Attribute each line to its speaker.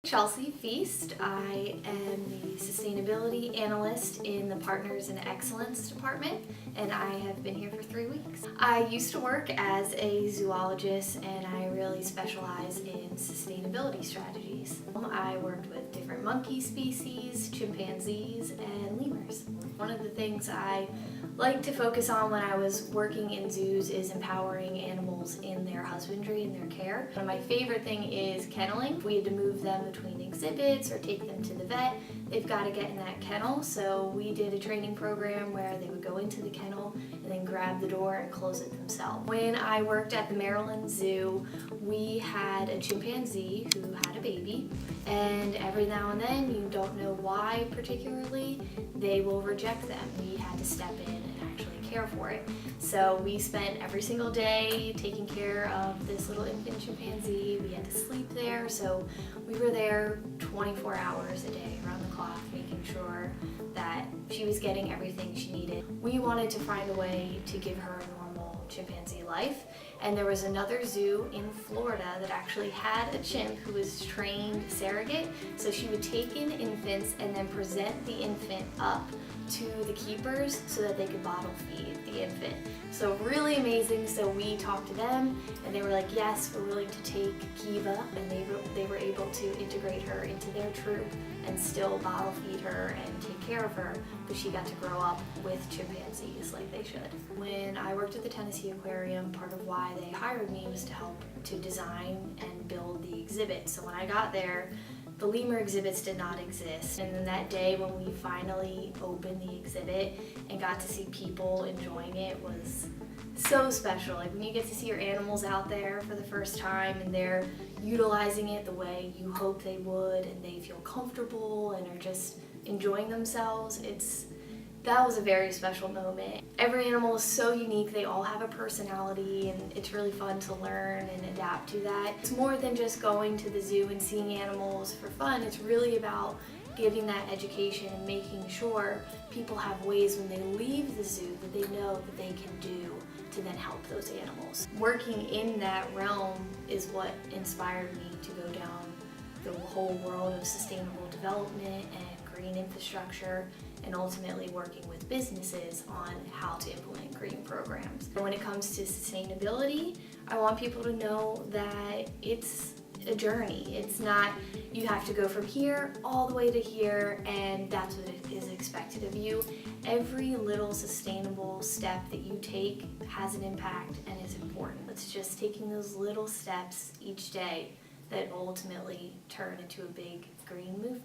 Speaker 1: Chelsea Feast. I am the Sustainability Analyst in the Partners in Excellence Department, and I have been here for 3 weeks. I used to work as a zoologist, and I really specialize in sustainability strategies. I worked with different monkey species, chimpanzees, and lemurs. One of the things I like to focus on when I was working in zoos is empowering animals in their husbandry and their care. One of my favorite thing is kenneling. If we had to move them between exhibits or take them to the vet, they've got to get in that kennel. So we did a training program where they would go into the kennel and then grab the door and close it themselves. When I worked at the Maryland Zoo, we had a chimpanzee who had a baby, and every now and then, you don't know why particularly, they will reject them. We had to step in and actually care for it. So we spent every single day taking care of this little infant chimpanzee. We had to sleep there, so we were there 24 hours a day around the clock, making sure that she was getting everything she needed. We wanted to find a way to give her a normal chimpanzee life, and there was another zoo in Florida that actually had a chimp who was trained surrogate, so she would take in infants and then present the infant up to the keepers so that they could bottle feed the infant. So really amazing. So we talked to them and they were like, yes, we're willing to take Kiva, and they were able to integrate her into their troop and still bottle feed her and take care of her, but she got to grow up with chimpanzees like they should. When I worked at the Tennessee Aquarium, part of why they hired me was to help to design and build the exhibit. So when I got there, the lemur exhibits did not exist. And then that day when we finally opened the exhibit and got to see people enjoying it was so special. Like when you get to see your animals out there for the first time and they're utilizing it the way you hope they would, and they feel comfortable and are just enjoying themselves, that was a very special moment. Every animal is so unique, they all have a personality, and it's really fun to learn and adapt to that. It's more than just going to the zoo and seeing animals for fun. It's really about giving that education and making sure people have ways when they leave the zoo that they know that they can do to then help those animals. Working in that realm is what inspired me to go down the whole world of sustainable development and green infrastructure, and ultimately working with businesses on how to implement green programs. When it comes to sustainability, I want people to know that it's a journey. It's not, you have to go from here all the way to here and that's what is expected of you. Every little sustainable step that you take has an impact and is important. It's just taking those little steps each day that ultimately turn into a big green movement.